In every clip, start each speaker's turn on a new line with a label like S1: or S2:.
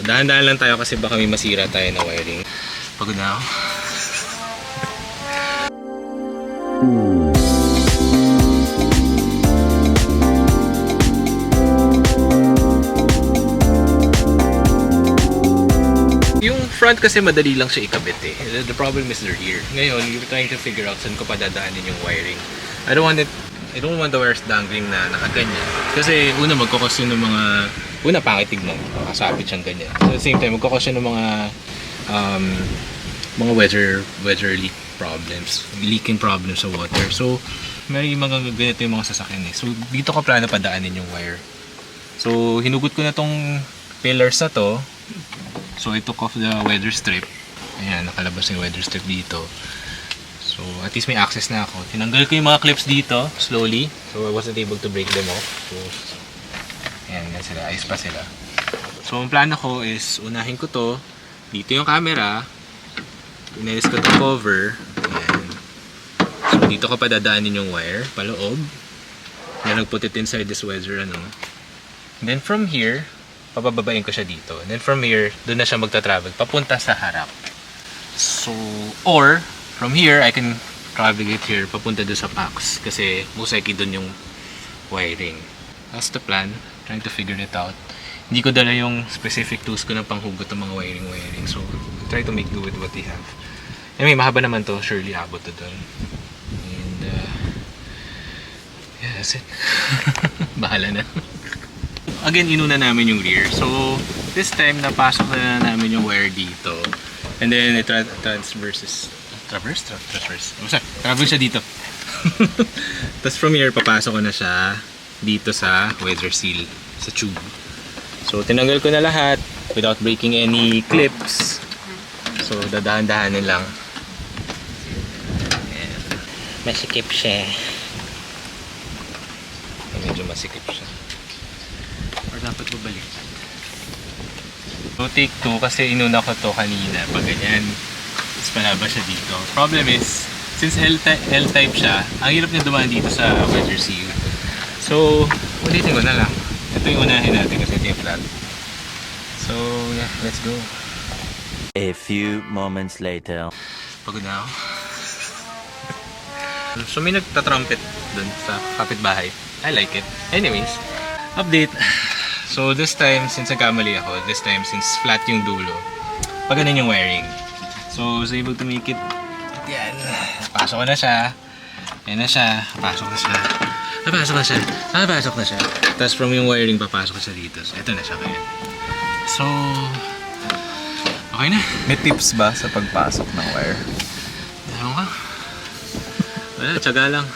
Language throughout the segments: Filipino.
S1: dahan-dahan lang tayo kasi baka may masira tayo na wiring. Pagod na ako. Yung front kasi madali lang siya ikabit eh. The problem is the rear. Ngayon, you're trying to figure out saan ko pa dadaanin yung wiring. I don't want the wires dangling na nakaganyan. Kasi una magkakos yun ng mga... Una pangit tignan. Makasabit siyang ganyan. So, at the same time, magkakos yun ng mga weather leak problems. Leaking problems sa water. So, may mga ganito yung mga sasakyan eh. So, dito ko plano padaanin yung wire. So, hinugot ko na tong pillars na to. So I took off the weather strip. Ayan, nakalabas yung weather strip dito. So at least may access na ako. Tinanggal ko yung mga clips dito, slowly. So I wasn't able to break them off. So, ayan, yan sila. Ayos pa sila. So ang plano ko is, unahin ko to. Dito yung camera. Inalis ko itong cover. Ayan. So dito ko pa dadaanin yung wire, paloob. Then nag-put it inside this weather, And then from here, pabababain ko siya dito. And then from here, doon na siya magta-travel papunta sa harap. So, or from here, I can travel it here papunta doon sa PAX kasi most likely doon yung wiring. That's the plan. Trying to figure it out. Hindi ko dala yung specific tools ko na panghugot ng mga wiring. So, try to make do with what they have. Anyway, mahaba naman to. Surely abot to doon. And, yeah, that's it. Bahala na. Again, inuna namin yung rear. So, this time, napasok na namin yung wire dito. And then, it traverse siya dito. Tapos from here, papasok ko na siya dito sa weather seal, sa tube. So, tinanggal ko na lahat without breaking any clips. So, dadahan-dahanin lang. Ayan. Masikip siya. Medyo masikip siya. Dapat babalik. So take 2 kasi inuna ko to kanina pag ganyan. Tapos palabas siya dito. Problem is, since L-type siya, ang hirap niya dumaan dito sa weather seal. So, ulitin ko na lang. Ito yung unahin natin kasi ito yung flat. So, yeah, let's go.
S2: A few moments later.
S1: Pagod na ako. So, may nagtatrumpet dun sa kapitbahay. I like it. Anyways, update. So this time, since nagkamali ako, since flat yung dulo, pag ganun yung wiring. So I was able to make it, yan, pasok ko na siya, yan na siya, pasok na siya, napasok na siya. Tapos from yung wiring, papasok siya dito. So ito na siya kaya. So, okay na.
S3: May tips ba sa pagpasok ng wire?
S1: Ewan ka. Wala, tsaga lang.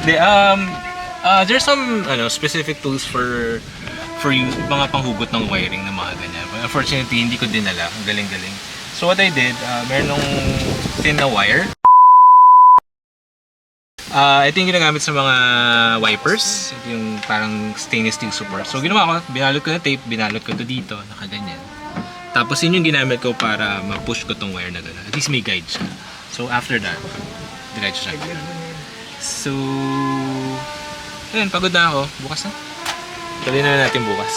S1: Hindi, there's some specific tools for you, mga panghugot ng wiring na mga ganyan. But unfortunately, hindi ko dinala. Ang galing-galing. So what I did, meron nung thin na wire. Ito yung ginagamit sa mga wipers. Ito yung parang stainless steel support. So ginawa ko, binalot ko na tape, binalot ko to dito, nakaganyan. Tapos yun yung ginamit ko para ma-push ko tong wire na gano'n. At least may guide siya. So after that, diretso siya. So, ayun, pagod na ako. Bukas na. Tuloy na natin bukas.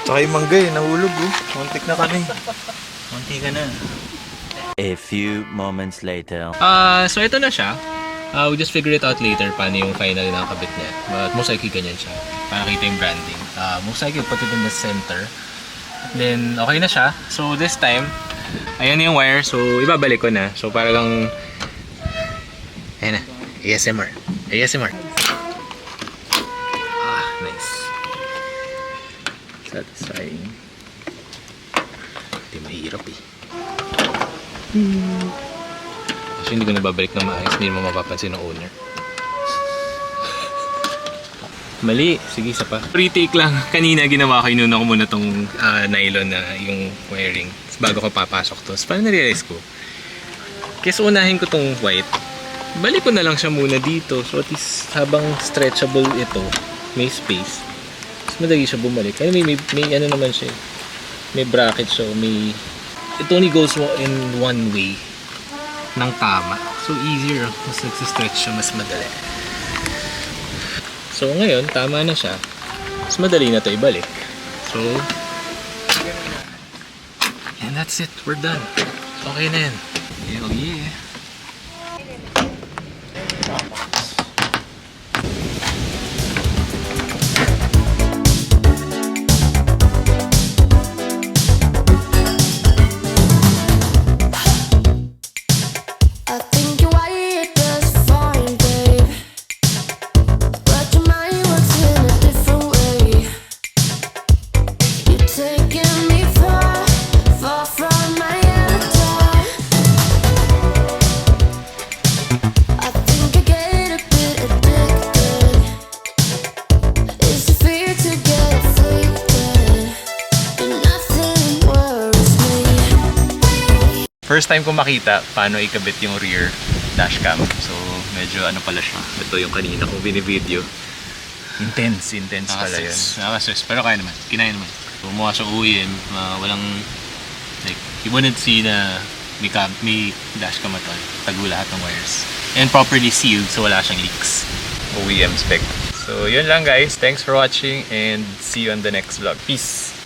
S3: Tsaka yung manggay, nahulog Muntik na kami.
S1: Munti ka na.
S2: A few moments later.
S1: So ito na siya. We just figure it out later paano yung final na kabit niya. But most likely ganyan siya. Para kita yung branding. Most likely put it in the center. Then okay na siya. So this time, ayan yung wire. So ibabalik ko na. So para lang, ayan na. ASMR. ASMR. Nice. Satisfying. Hindi mahirap eh. Kasi hindi ko nababalik na maayos. Hindi mo mapapansin ng owner. Mali. Sige, isa pa. Retake lang. Kanina ginawa ko, inuna ko muna tong nylon na yung wiring. Bago ko papasok to. So, parang na-realize ko. Kasi unahin ko tong white. Balik ko na lang siya muna dito. So at least habang stretchable ito, may space. Mas madali siya bumalik. Kaya may ano naman siya. May bracket siya. It only goes in one way ng tama. So easier. Mas nagsistretch siya, mas madali. So ngayon, tama na siya. Mas madali na ito ibalik. So, And that's it. We're done. Okay na yan. Hell yeah.
S4: I think you're wired just fine, babe. But your mind works in a different way. You're taking me far, far from my avatar. I think I get a bit addicted. It's the fear to get afflicted, but nothing worries me.
S1: First time ko makita paano ikabit yung rear dashcam. So, medyo ano pala siya. Ito yung kanina kong binivideo. Intense pala yun. Nakastress. Pero kaya naman. Kinaya naman. Bumuha sa OEM, walang, like, you wouldn't see na may dashcam at all. Tago lahat ng wires. And properly sealed, so wala siyang leaks. OEM spec. So, yun lang guys. Thanks for watching and see you on the next vlog. Peace!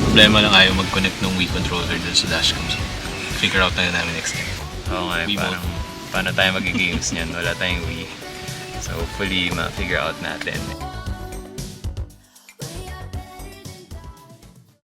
S1: Problema lang ayaw mag-connect ng Wii controller dun sa dashcam. So, figure out na namin next time.
S3: Oo nga,
S1: Wii mode.
S3: paano tayo mag-games niyan? Wala tayong Wii. So hopefully, ma-figure out natin.